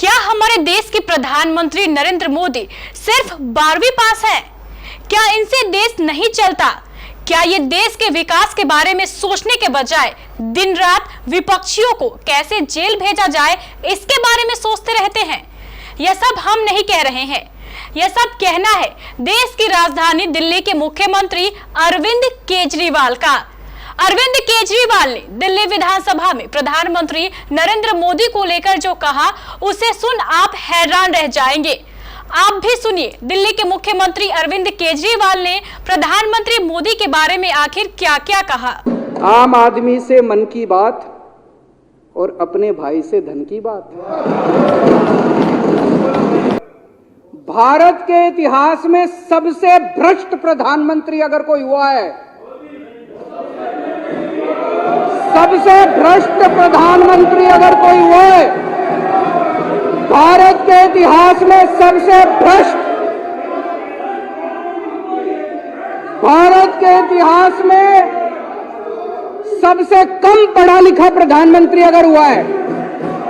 क्या हमारे देश के प्रधानमंत्री नरेंद्र मोदी सिर्फ 12वीं पास है? क्या इनसे देश नहीं चलता? क्या ये देश के विकास के बारे में सोचने के बजाय दिन रात विपक्षियों को कैसे जेल भेजा जाए इसके बारे में सोचते रहते हैं? यह सब हम नहीं कह रहे हैं, यह सब कहना है देश की राजधानी दिल्ली के मुख्यमंत्री अरविंद केजरीवाल का। अरविंद केजरीवाल ने दिल्ली विधानसभा में प्रधानमंत्री नरेंद्र मोदी को लेकर जो कहा, उसे सुन आप हैरान रह जाएंगे। आप भी सुनिए दिल्ली के मुख्यमंत्री अरविंद केजरीवाल ने प्रधानमंत्री मोदी के बारे में आखिर क्या क्या कहा। आम आदमी से मन की बात और अपने भाई से धन की बात। भारत के इतिहास में सबसे भ्रष्ट प्रधानमंत्री अगर कोई हुआ है, सबसे भ्रष्ट प्रधानमंत्री अगर कोई हुआ है, भारत के इतिहास में सबसे भ्रष्ट, भारत के इतिहास में सबसे कम पढ़ा लिखा प्रधानमंत्री अगर हुआ है,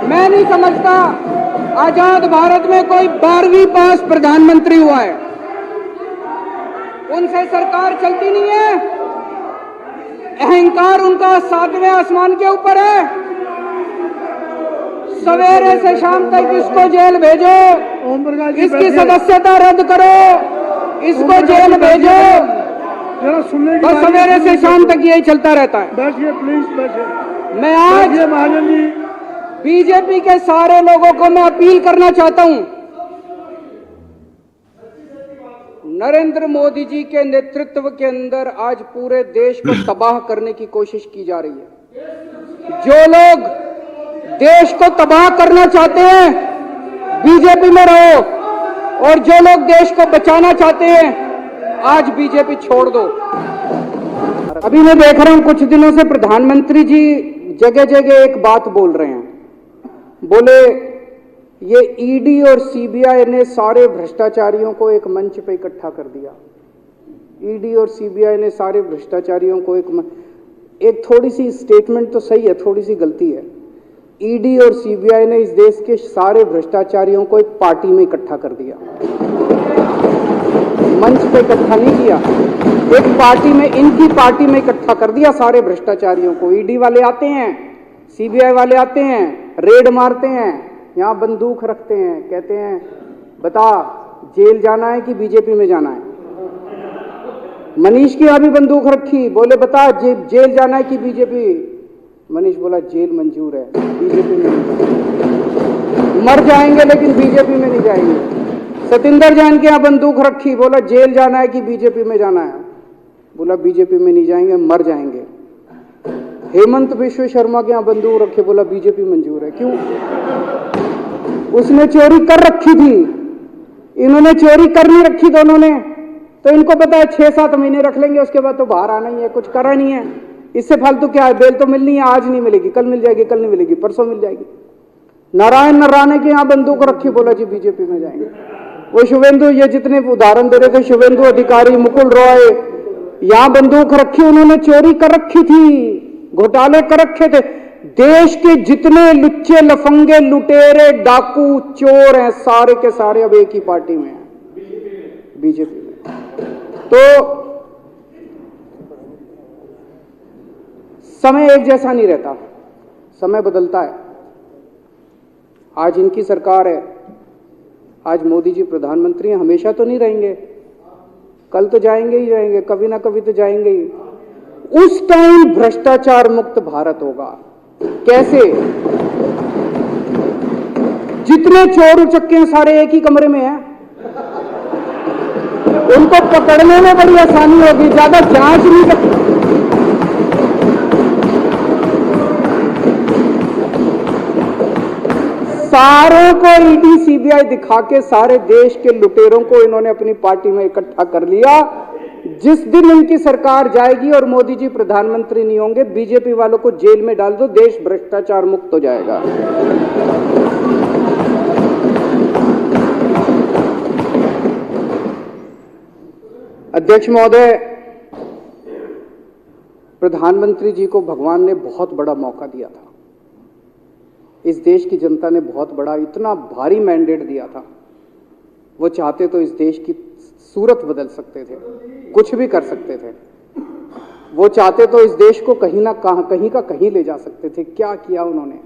मैं नहीं समझता आजाद भारत में कोई 12वीं पास प्रधानमंत्री हुआ है। उनसे सरकार चलती नहीं है, अहंकार उनका 7वें आसमान के ऊपर है। सवेरे से शाम तक इसको जेल भेजो, इसकी सदस्यता रद्द करो, इसको जेल भेजो, बस सवेरे से शाम तक यही चलता रहता है। बैठिए प्लीज, बैठिए। मैं आज महाजन जी, बीजेपी के सारे लोगों को मैं अपील करना चाहता हूं, नरेंद्र मोदी जी के नेतृत्व के अंदर आज पूरे देश को तबाह करने की कोशिश की जा रही है। जो लोग देश को तबाह करना चाहते हैं बीजेपी में रहो, और जो लोग देश को बचाना चाहते हैं आज बीजेपी छोड़ दो। अभी मैं देख रहा हूं कुछ दिनों से प्रधानमंत्री जी जगह जगह एक बात बोल रहे हैं, बोले ये ईडी और सीबीआई ने सारे भ्रष्टाचारियों को एक मंच पे इकट्ठा कर दिया। ईडी और सीबीआई ने सारे भ्रष्टाचारियों को एक थोड़ी सी स्टेटमेंट तो सही है, थोड़ी सी गलती है। ईडी और सीबीआई ने इस देश के सारे भ्रष्टाचारियों को एक पार्टी में इकट्ठा कर दिया, मंच पे इकट्ठा नहीं किया, एक पार्टी में, इनकी पार्टी में इकट्ठा कर दिया सारे भ्रष्टाचारियों को। ईडी वाले आते हैं, सीबीआई वाले आते हैं, रेड मारते हैं, यहां बंदूक रखते हैं, कहते हैं बता जेल जाना है कि बीजेपी में जाना है। मनीष की यहां भी बंदूक रखी, बोले बता जेल जाना है कि बीजेपी। मनीष बोला जेल मंजूर है, बीजेपी में नहीं, मर जाएंगे लेकिन बीजेपी में नहीं जाएंगे। सतिंदर जैन के यहां बंदूक रखी, बोला जेल जाना है कि बीजेपी में जाना है, बोला बीजेपी में नहीं जाएंगे, मर जाएंगे। हेमंत विश्व शर्मा के यहां बंदूक रखे, बोला बीजेपी मंजूर है। क्यों? उसने चोरी कर रखी थी, इन्होंने चोरी कर नहीं रखी दोनों ने, तो इनको पता है 6-7 महीने रख लेंगे, उसके बाद तो बाहर आना ही है, कुछ करा नहीं है, इससे फालतू क्या है। बेल तो मिलनी है, आज नहीं मिलेगी, कल मिल जाएगी, कल नहीं मिलेगी, परसों मिल जाएगी। नारायण नराने के यहां बंदूक रखी, बोला जी बीजेपी में जाएंगे। वो शुभेंदु, ये जितने उदाहरण दे रहे थे, शुभेंदु अधिकारी, मुकुल रॉय, यहां बंदूक रखी, उन्होंने चोरी कर रखी थी, घोटाले कर रखे थे। देश के जितने लुच्चे लफंगे लुटेरे डाकू चोर हैं, सारे के सारे अब एक ही पार्टी में हैं, बीजेपी में। तो समय एक जैसा नहीं रहता, समय बदलता है। आज इनकी सरकार है, आज मोदी जी प्रधानमंत्री हैं, हमेशा तो नहीं रहेंगे, कल तो जाएंगे ही जाएंगे, कभी ना कभी तो जाएंगे ही। उस टाइम भ्रष्टाचार मुक्त भारत होगा। कैसे? जितने चोर उचक्के हैं सारे एक ही कमरे में हैं, उनको पकड़ने में बड़ी आसानी होगी, ज्यादा जांच नहीं सकती। सारों को ईडी सीबीआई दिखा के सारे देश के लुटेरों को इन्होंने अपनी पार्टी में इकट्ठा कर लिया। जिस दिन इनकी सरकार जाएगी और मोदी जी प्रधानमंत्री नहीं होंगे, बीजेपी वालों को जेल में डाल दो, देश भ्रष्टाचार मुक्त हो जाएगा। अध्यक्ष महोदय, प्रधानमंत्री जी को भगवान ने बहुत बड़ा मौका दिया था। इस देश की जनता ने बहुत बड़ा, इतना भारी मैंडेट दिया था। वो चाहते तो इस देश की सूरत बदल सकते थे, कुछ भी कर सकते थे। वो चाहते तो इस देश को कहीं ना कहीं का कहीं ले जा सकते थे। क्या किया उन्होंने?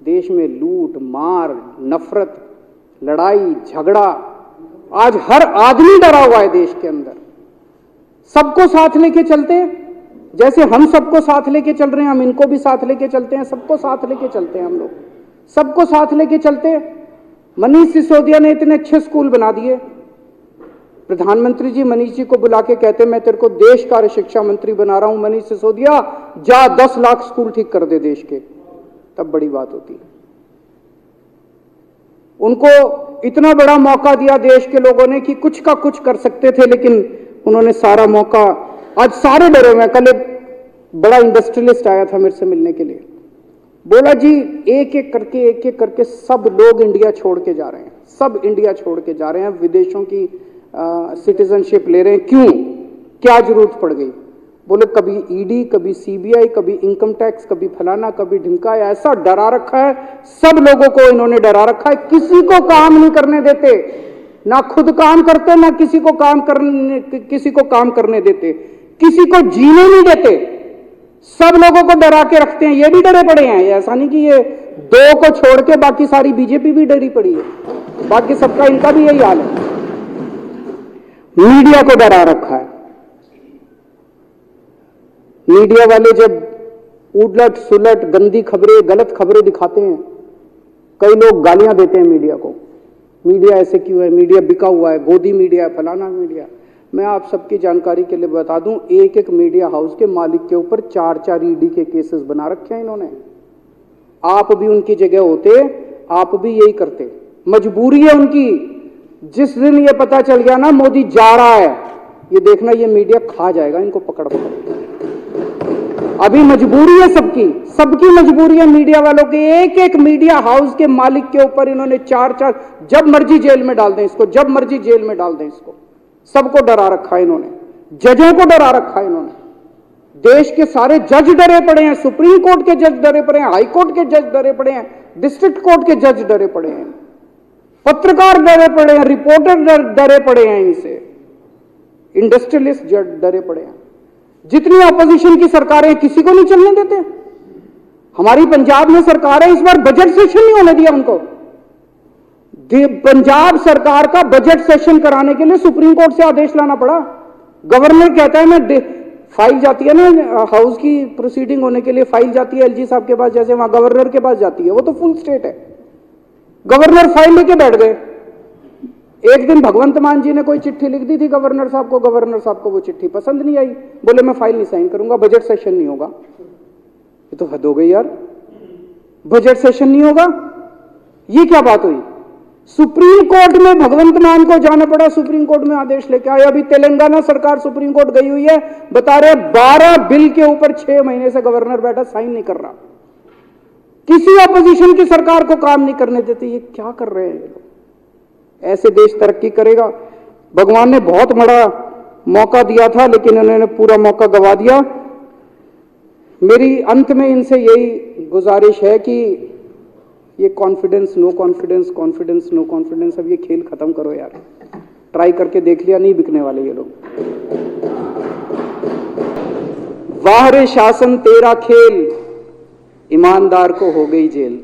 देश में लूट मार, नफरत, लड़ाई झगड़ा। आज हर आदमी डरा हुआ है देश के अंदर। सबको साथ लेके चलते हैं, जैसे हम सबको साथ लेके चल रहे हैं, हम इनको भी साथ लेके चलते हैं। सबको साथ लेके चलते हैं हम लोग, सबको साथ लेके चलते हैं। मनीष सिसोदिया ने इतने अच्छे स्कूल बना दिए। प्रधानमंत्री जी मनीष जी को बुला के कहते, मैं तेरे को देश कार्य शिक्षा मंत्री बना रहा हूं मनीष सिसोदिया, जा 10 लाख स्कूल ठीक कर दे देश के। तब बड़ी बात होती है। उनको इतना बड़ा मौका दिया देश के लोगों ने कि कुछ का कुछ कर सकते थे, लेकिन उन्होंने सारा मौका, आज सारे डरे हुए हैं। कल एक बड़ा इंडस्ट्रियलिस्ट आया था मेरे से मिलने के लिए, बोला जी एक एक करके सब लोग इंडिया छोड़ के जा रहे हैं, सब इंडिया छोड़ के जा रहे हैं, विदेशों की सिटीजनशिप ले रहे हैं। क्यों? क्या जरूरत पड़ गई? बोले कभी ईडी, कभी सीबीआई, कभी इनकम टैक्स, कभी फलाना, कभी ढिमका। ऐसा डरा रखा है, सब लोगों को इन्होंने डरा रखा है। किसी को काम नहीं करने देते, ना खुद काम करते, ना किसी को काम करने देते, किसी को जीने नहीं देते, सब लोगों को डरा के रखते हैं। ये भी डरे पड़े हैं। ऐसा नहीं कि ये 2 को छोड़ के बाकी सारी बीजेपी भी डरी पड़ी है, बाकी सबका इनका भी यही हाल है। मीडिया को डरा रखा है। मीडिया वाले जब उलट सुलट गंदी खबरें, गलत खबरें दिखाते हैं, कई लोग गालियां देते हैं मीडिया को। मीडिया ऐसे क्यों है, मीडिया बिका हुआ है, गोदी मीडिया, फलाना मीडिया। मैं आप सबकी जानकारी के लिए बता दूं, एक एक मीडिया हाउस के मालिक के ऊपर 4-4 ईडी के केसेस बना रखे हैं इन्होंने। आप भी उनकी जगह होते, आप भी यही करते। मजबूरी है उनकी। जिस दिन ये पता चल गया ना मोदी जा रहा है, ये देखना ये मीडिया खा जाएगा इनको पकड़ पकड़। अभी मजबूरी है सबकी, सबकी मजबूरी है मीडिया वालों की। एक एक मीडिया हाउस के मालिक के ऊपर इन्होंने 4-4, जब मर्जी जेल में डाल दें इसको, जब मर्जी जेल में डाल दें इसको। सबको डरा रखा है इन्होंने, जजों को डरा रखा है इन्होंने। देश के सारे जज डरे पड़े हैं, सुप्रीम कोर्ट के जज डरे पड़े हैं, हाई कोर्ट के जज डरे पड़े हैं, डिस्ट्रिक्ट कोर्ट के जज डरे पड़े हैं, पत्रकार डरे पड़े हैं, रिपोर्टर डरे पड़े हैं इनसे, इंडस्ट्रियलिस्ट डरे पड़े हैं। जितनी ऑपोजिशन की सरकारें, किसी को नहीं चलने देते। हमारी पंजाब में सरकार है, इस बार बजट सेशन नहीं होने दिया उनको। पंजाब सरकार का बजट सेशन कराने के लिए सुप्रीम कोर्ट से आदेश लाना पड़ा। गवर्नर कहता है, मैं फाइल जाती है ना हाउस की प्रोसीडिंग होने के लिए, फाइल जाती है एलजी साहब के पास, जैसे वहां गवर्नर के पास जाती है, वो तो फुल स्टेट है। गवर्नर फाइल लेके बैठ गए। एक दिन भगवंत मान जी ने कोई चिट्ठी लिख दी थी गवर्नर साहब को, गवर्नर साहब को वो चिट्ठी पसंद नहीं आई, बोले मैं फाइल नहीं साइन करूंगा, बजट सेशन नहीं होगा। ये तो हद हो गई यार, बजट सेशन नहीं होगा, ये क्या बात हुई? सुप्रीम कोर्ट में भगवंत मान को जाना पड़ा, सुप्रीम कोर्ट में आदेश लेके आए। अभी तेलंगाना सरकार सुप्रीम कोर्ट गई हुई है, बता रहे 12 बिल के ऊपर 6 महीने से गवर्नर बैठा, साइन नहीं कर रहा। किसी अपोजिशन की सरकार को काम नहीं करने देते। ये क्या कर रहे हैं ये लोग? ऐसे देश तरक्की करेगा? भगवान ने बहुत बड़ा मौका दिया था, लेकिन इन्होंने पूरा मौका गवा दिया। मेरी अंत में इनसे यही गुजारिश है कि ये confidence no confidence, confidence no confidence, अब ये खेल खत्म करो यार। ट्राई करके देख लिया, नहीं बिकने वाले ये लोग। वाह रे शासन तेरा खेल, ईमानदार को हो गई जेल।